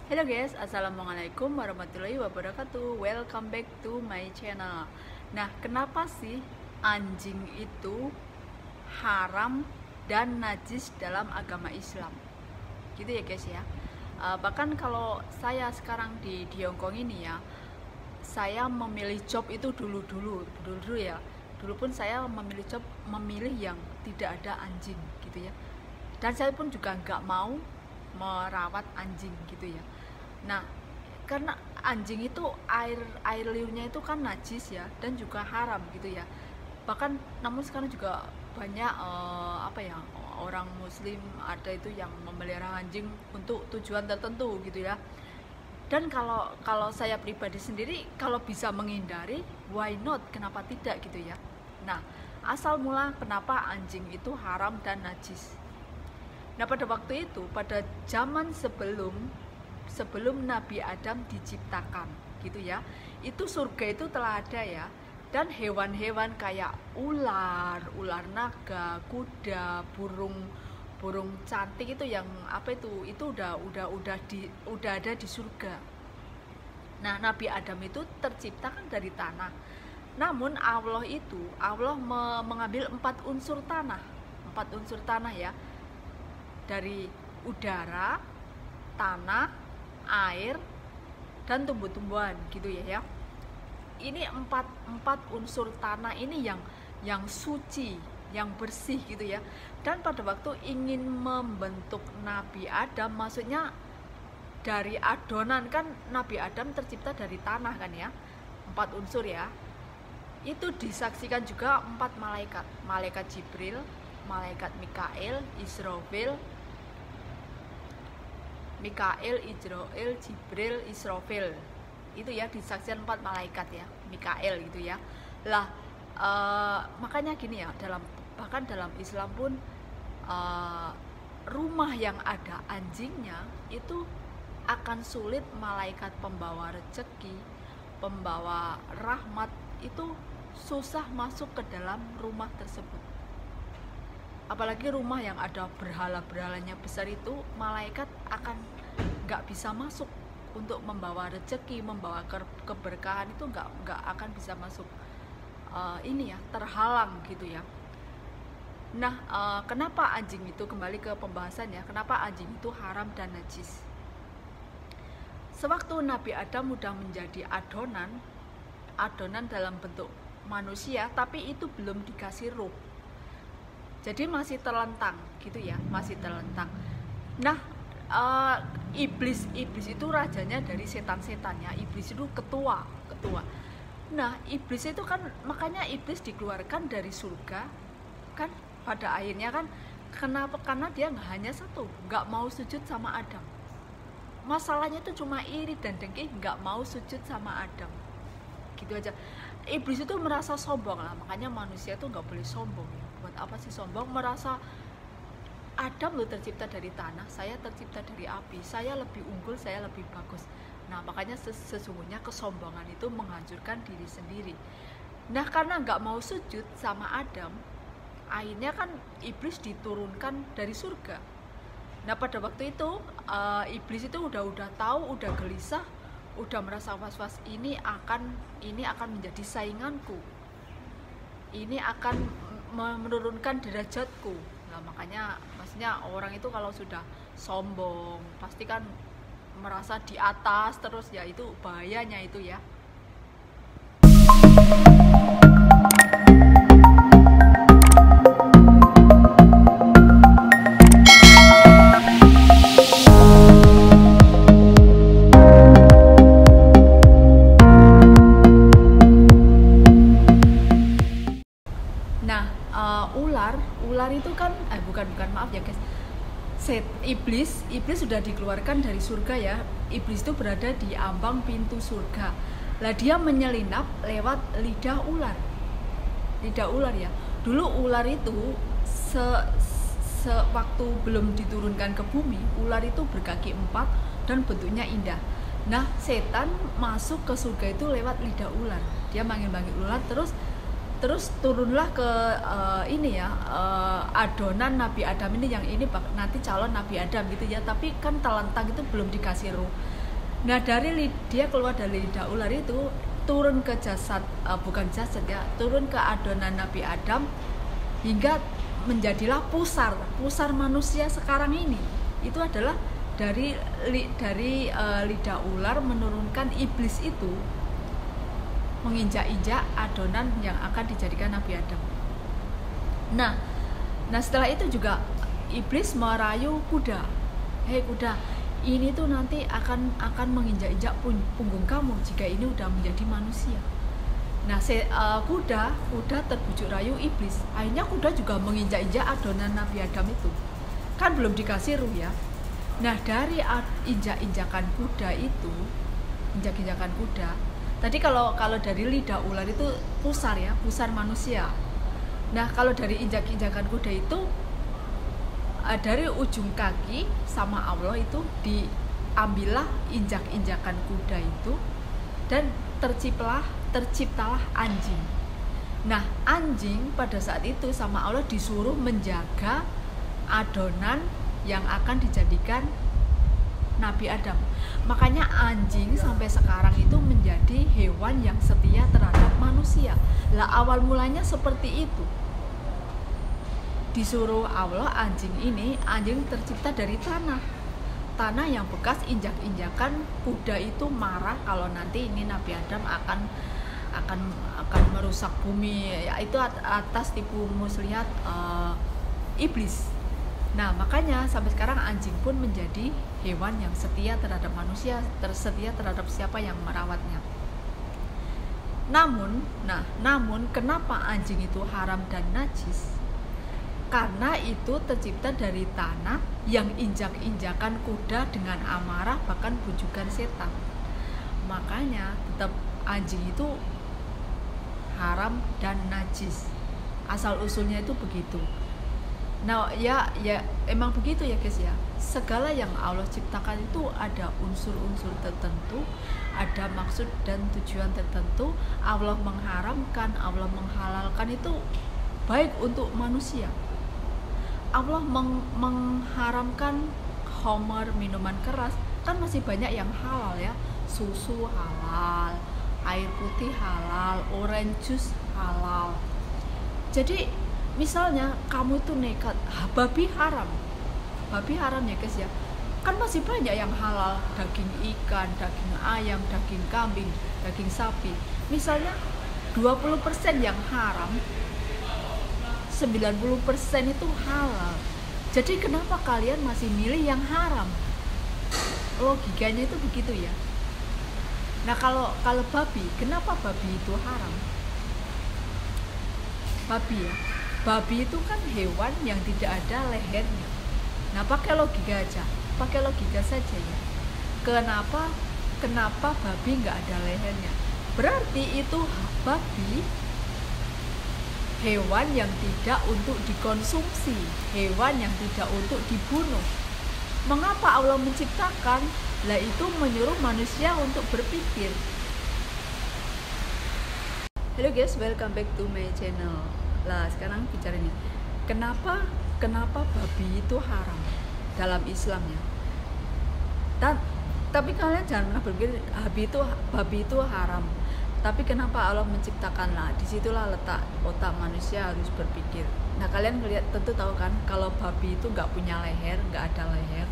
Hello guys, assalamualaikum warahmatullahi wabarakatuh. Welcome back to my channel. Nah, kenapa sih anjing itu haram dan najis dalam agama Islam? Gitu ya guys ya. Bahkan kalau saya sekarang di Hong Kong ini ya, saya memilih job itu dulu ya. Dulu pun saya memilih job yang tidak ada anjing gitu ya. Dan saya pun juga nggak mau merawat anjing gitu ya. Nah, karena anjing itu air liurnya itu kan najis ya, dan juga haram gitu ya. Bahkan namun sekarang juga banyak orang muslim ada itu yang memelihara anjing untuk tujuan tertentu gitu ya. Dan kalau saya pribadi sendiri, kalau bisa menghindari, why not, kenapa tidak gitu ya. Nah, asal mula kenapa anjing itu haram dan najis. Nah, pada waktu itu, pada zaman sebelum Nabi Adam diciptakan gitu ya, itu surga itu telah ada ya, dan hewan-hewan kayak ular naga, kuda, burung cantik itu yang itu udah ada di surga. Nah, Nabi Adam itu tercipta kan dari tanah. Namun Allah mengambil empat unsur tanah ya, dari udara, tanah, air, dan tumbuh-tumbuhan gitu ya. Ini empat unsur tanah ini yang suci, yang bersih gitu ya. Dan pada waktu ingin membentuk Nabi Adam, maksudnya dari adonan, kan Nabi Adam tercipta dari tanah kan ya, empat unsur ya. Itu disaksikan juga empat malaikat, malaikat Jibril, malaikat Mikail, Jibril, Israfil. Itu ya disaksikan empat malaikat ya, Mikail gitu ya. Lah, makanya gini ya, bahkan dalam Islam pun rumah yang ada anjingnya itu akan sulit malaikat pembawa rezeki, pembawa rahmat itu susah masuk ke dalam rumah tersebut. Apalagi rumah yang ada berhala-berhalanya besar itu, malaikat akan nggak bisa masuk untuk membawa rezeki, membawa keberkahan, itu nggak akan bisa masuk. Ini ya, terhalang gitu ya. Nah, kenapa anjing itu, kembali ke pembahasannya, kenapa anjing itu haram dan najis? Sewaktu Nabi Adam sudah menjadi adonan dalam bentuk manusia, tapi itu belum dikasih ruh. Jadi masih terlentang gitu ya, masih terlentang. Nah, iblis itu rajanya dari setan-setannya. Iblis itu ketua. Nah, iblis itu kan, makanya iblis dikeluarkan dari surga kan pada akhirnya kan. Kenapa? Karena dia hanya satu, nggak mau sujud sama Adam. Masalahnya itu cuma iri dan dengki, nggak mau sujud sama Adam. Gitu aja. Iblis itu merasa sombong lah, makanya manusia itu nggak boleh sombong ya. Buat apa sih sombong? Merasa Adam lo tercipta dari tanah, saya tercipta dari api, saya lebih unggul, saya lebih bagus. Nah, makanya sesungguhnya kesombongan itu menghancurkan diri sendiri. Nah, karena nggak mau sujud sama Adam, akhirnya kan iblis diturunkan dari surga. Nah, pada waktu itu iblis itu udah tahu, udah gelisah, udah merasa was-was, ini akan menjadi sainganku, ini akan menurunkan derajatku. Nah, makanya maksudnya orang itu kalau sudah sombong pasti kan merasa di atas terus ya, itu bahayanya itu ya. Ular itu kan bukan maaf ya guys, iblis sudah dikeluarkan dari surga ya. Iblis itu berada di ambang pintu surga. Lah, dia menyelinap lewat lidah ular ya. Dulu ular itu sewaktu belum diturunkan ke bumi, ular itu berkaki 4 dan bentuknya indah. Nah, setan masuk ke surga itu lewat lidah ular. Dia manggil ular, terus terus turunlah ke adonan Nabi Adam ini, yang ini nanti calon Nabi Adam gitu ya, tapi kan telentang itu belum dikasih ruh. Nah dari dia keluar dari lidah ular itu turun ke jasad, bukan jasad ya, turun ke adonan Nabi Adam hingga menjadilah pusar manusia sekarang ini. Itu adalah dari lidah ular menurunkan iblis itu menginjak-injak adonan yang akan dijadikan Nabi Adam. Nah setelah itu juga iblis merayu kuda. Hei kuda, ini tuh nanti akan menginjak-injak punggung kamu jika ini udah menjadi manusia. Nah kuda terbujuk rayu iblis. Akhirnya kuda juga menginjak-injak adonan Nabi Adam itu. Kan belum dikasih ruh ya. Nah dari injak-injakan kuda itu, injak-injakan kuda, tadi kalau dari lidah ular itu pusar ya, pusar manusia. Nah kalau dari injak-injakan kuda itu, dari ujung kaki sama Allah itu diambillah injak-injakan kuda itu, dan terciptalah anjing. Nah anjing pada saat itu sama Allah disuruh menjaga adonan yang akan dijadikan Nabi Adam. Makanya anjing sampai sekarang itu menjadi hewan yang setia terhadap manusia. Lah awal mulanya seperti itu. Disuruh Allah anjing tercipta dari tanah yang bekas injak-injakan kuda itu marah kalau nanti ini Nabi Adam akan merusak bumi, yaitu atas tipu muslihat iblis. Nah makanya sampai sekarang anjing pun menjadi hewan yang setia terhadap manusia, tersetia terhadap siapa yang merawatnya. Namun kenapa anjing itu haram dan najis? Karena itu tercipta dari tanah yang injak-injakan kuda dengan amarah, bahkan bujukan setan. Makanya tetap anjing itu haram dan najis. Asal usulnya itu begitu. Nah ya emang begitu ya guys ya. Segala yang Allah ciptakan itu ada unsur-unsur tertentu, ada maksud dan tujuan tertentu. Allah mengharamkan, Allah menghalalkan itu baik untuk manusia. Allah mengharamkan khamar, minuman keras, kan masih banyak yang halal ya. Susu halal, air putih halal, orange juice halal. Jadi misalnya kamu tuh nekat, babi haram ya guys ya, kan masih banyak yang halal, daging ikan, daging ayam, daging kambing, daging sapi. Misalnya 20% yang haram, 90% itu halal. Jadi kenapa kalian masih milih yang haram? Logikanya itu begitu ya. Nah kalau babi, kenapa babi itu haram? Babi itu kan hewan yang tidak ada lehernya. Nah pakai logika saja ya. Kenapa babi nggak ada lehernya? Berarti itu babi hewan yang tidak untuk dikonsumsi, hewan yang tidak untuk dibunuh. Mengapa Allah menciptakan? Lah itu menyuruh manusia untuk berpikir. Hello guys, welcome back to my channel. Lah sekarang bicara ini, kenapa babi itu haram dalam Islamnya? Tapi kalian jangan pernah berpikir babi itu haram. Tapi kenapa Allah menciptakan? Nah disitulah letak otak manusia harus berpikir. Nah kalian tentu tahu kan kalau babi itu nggak punya leher, nggak ada leher.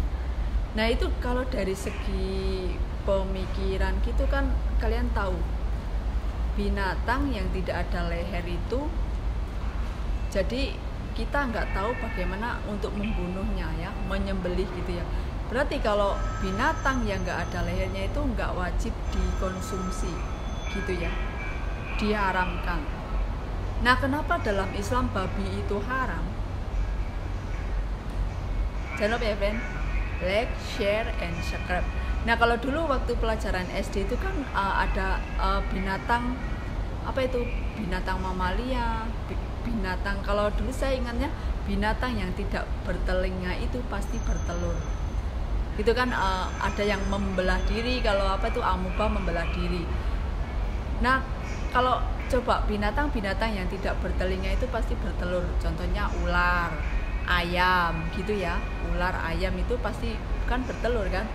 Nah itu kalau dari segi pemikiran gitu kan, kalian tahu binatang yang tidak ada leher itu, jadi kita nggak tahu bagaimana untuk membunuhnya ya, menyembelih gitu ya. Berarti kalau binatang yang nggak ada lehernya itu nggak wajib dikonsumsi gitu ya, diharamkan. Nah kenapa dalam Islam babi itu haram? Jangan lupa ya friend, like, share, and subscribe. Nah kalau dulu waktu pelajaran SD itu kan ada binatang, apa itu, binatang mamalia, binatang, kalau dulu saya ingatnya binatang yang tidak bertelinga itu pasti bertelur gitu kan. Ada yang membelah diri, kalau apa itu amuba membelah diri. Nah kalau coba binatang-binatang yang tidak bertelinga itu pasti bertelur, contohnya ular, ayam gitu ya. Ular, ayam itu pasti kan bertelur kan.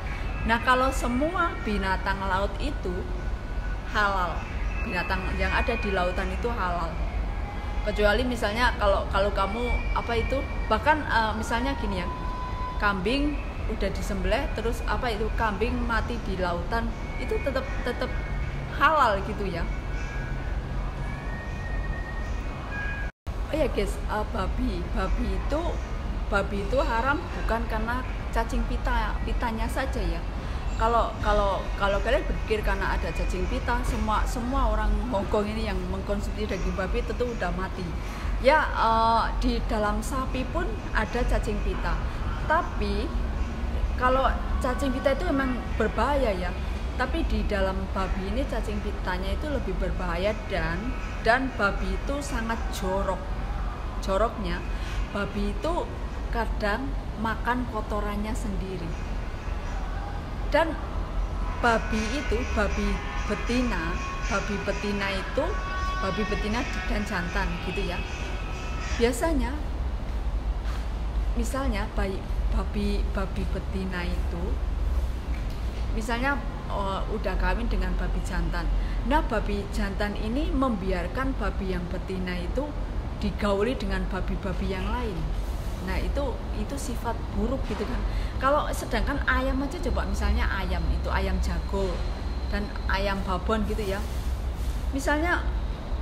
Nah kalau semua binatang laut itu halal, binatang yang ada di lautan itu halal, kecuali misalnya kalau kamu apa itu bahkan misalnya gini ya, kambing udah disembelih terus apa itu kambing mati di lautan itu tetap halal gitu ya. Oh ya guys, babi itu haram bukan karena cacing pitanya saja ya. Kalau kalian berpikir karena ada cacing pita, semua orang Hongkong ini yang mengkonsumsi daging babi tentu udah mati. Ya di dalam sapi pun ada cacing pita. Tapi kalau cacing pita itu memang berbahaya ya. Tapi di dalam babi ini cacing pitanya itu lebih berbahaya dan babi itu sangat jorok. Joroknya babi itu kadang makan kotorannya sendiri. Dan babi betina dan jantan gitu ya. Biasanya misalnya babi betina itu misalnya udah kawin dengan babi jantan. Nah babi jantan ini membiarkan babi yang betina itu digauli dengan babi-babi yang lain. Nah itu sifat buruk gitu kan. Kalau sedangkan ayam aja coba, misalnya ayam itu ayam jago dan ayam babon gitu ya, misalnya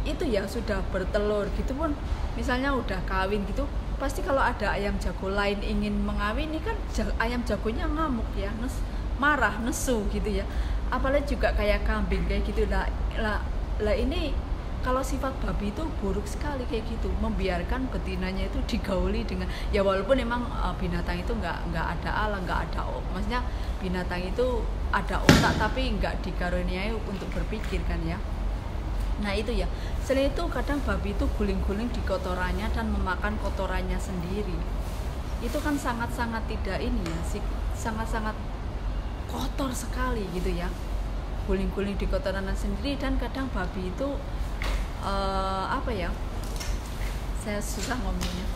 itu ya sudah bertelur gitu pun, misalnya udah kawin gitu, pasti kalau ada ayam jago lain ingin mengawini kan ayam jagonya ngamuk ya, marah, nesu gitu ya. Apalagi juga kayak kambing kayak gitu lah ini. Kalau sifat babi itu buruk sekali kayak gitu, membiarkan betinanya itu digauli dengan ya, walaupun emang binatang itu nggak ada alam, maksudnya binatang itu ada otak tapi nggak dikaruniai untuk berpikir kan ya. Nah itu ya, selain itu kadang babi itu guling-guling di kotorannya dan memakan kotorannya sendiri. Itu kan sangat-sangat tidak ini ya, sangat-sangat kotor sekali gitu ya, guling-guling di kotorannya sendiri. Dan kadang babi itu apa ya, saya susah ngomongnya.